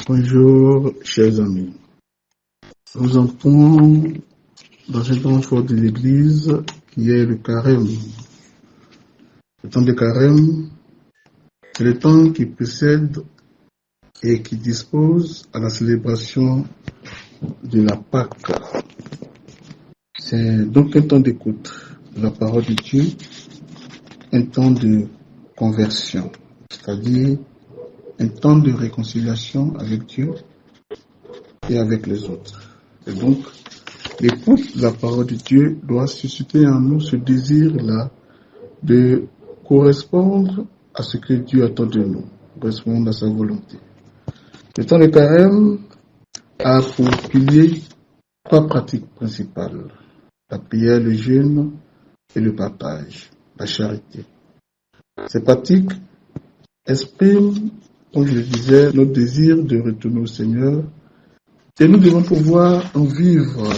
Bonjour, chers amis. Nous entrons dans un temps fort de l'Église qui est le carême. Le temps de carême, c'est le temps qui précède et qui dispose à la célébration de la Pâque. C'est donc un temps d'écoute de la parole de Dieu, un temps de conversion, c'est-à-dire un temps de réconciliation avec Dieu et avec les autres. Et donc, l'écoute de la parole de Dieu doit susciter en nous ce désir-là de correspondre à ce que Dieu attend de nous, correspondre à sa volonté. Le temps de carême a pour pilier trois pratiques principales: la prière, le jeûne et le partage, la charité. Ces pratiques expriment, comme je le disais, notre désir de retourner au Seigneur, et nous devons pouvoir en vivre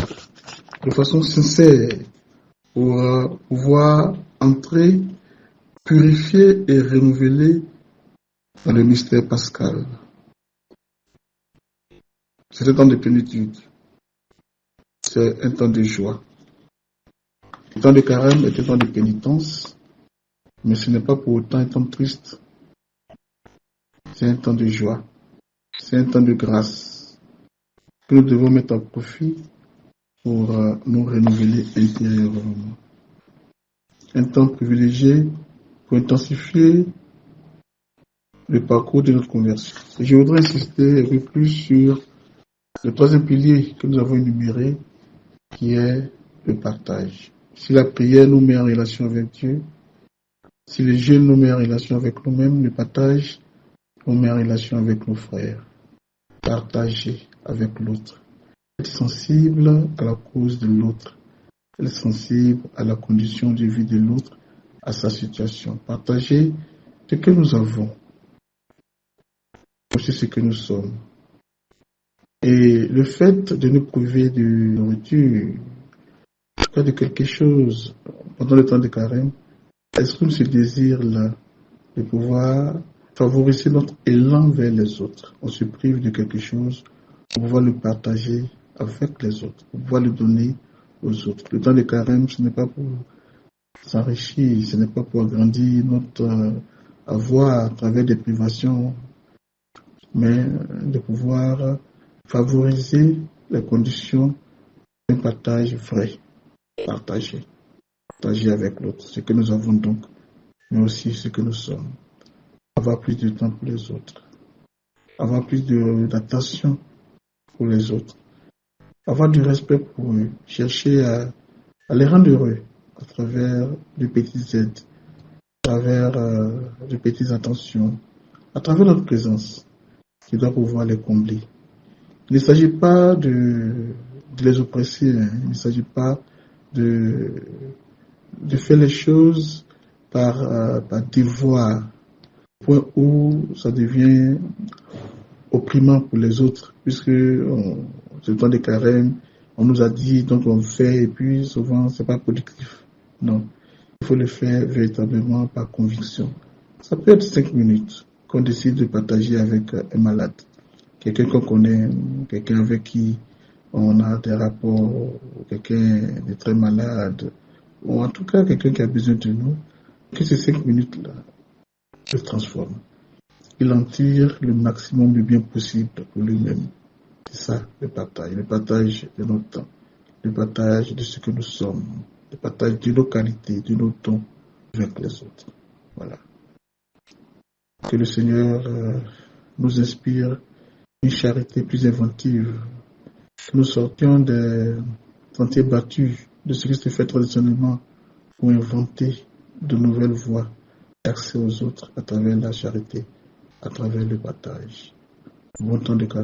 de façon sincère pour pouvoir entrer, purifier et renouveler dans le mystère pascal. C'est un temps de plénitude, c'est un temps de joie. Le temps de carême est un temps de pénitence, mais ce n'est pas pour autant un temps triste. C'est un temps de joie, c'est un temps de grâce que nous devons mettre à profit pour nous renouveler intérieurement. Un temps privilégié pour intensifier le parcours de notre conversion. Et je voudrais insister un peu plus sur le troisième pilier que nous avons énuméré, qui est le partage. Si la prière nous met en relation avec Dieu, si le jeûne nous met en relation avec nous-mêmes, le partage nous met en relation avec nos frères. Partager avec l'autre. Être sensible à la cause de l'autre. Être sensible à la condition de vie de l'autre, à sa situation. Partager ce que nous avons, aussi ce que nous sommes. Et le fait de nous priver de nourriture, de quelque chose pendant le temps de carême, exprime ce désir-là de pouvoir favoriser notre élan vers les autres. On se prive de quelque chose pour pouvoir le partager avec les autres, pour pouvoir le donner aux autres. Le temps de carême, ce n'est pas pour s'enrichir, ce n'est pas pour agrandir notre avoir à travers des privations, mais de pouvoir favoriser les conditions d'un partage vrai, partager avec l'autre, ce que nous avons donc, mais aussi ce que nous sommes. Avoir plus de temps pour les autres, avoir plus d'attention pour les autres, avoir du respect pour eux, chercher à les rendre heureux à travers de petites aides, à travers de petites attentions, à travers notre présence qui doit pouvoir les combler. Il ne s'agit pas de les oppresser, il ne s'agit pas de faire les choses par devoir, au point où ça devient opprimant pour les autres, puisque c'est le temps de carême, on nous a dit, donc on fait, et puis souvent c'est pas productif. Non, il faut le faire véritablement par conviction. Ça peut être 5 minutes qu'on décide de partager avec un malade, quelqu'un qu'on connaît, quelqu'un avec qui on a des rapports, quelqu'un de très malade, ou en tout cas quelqu'un qui a besoin de nous, que ces 5 minutes-là se transforment. Il en tire le maximum de bien possible pour lui-même. C'est ça le partage de notre temps, le partage de ce que nous sommes, le partage de nos qualités, de nos dons avec les autres. Voilà. Que le Seigneur nous inspire une charité plus inventive, que nous sortions des sentiers battus de ce qui se fait traditionnellement pour inventer de nouvelles voies d'accès aux autres à travers la charité, à travers le partage. Bon temps de carême.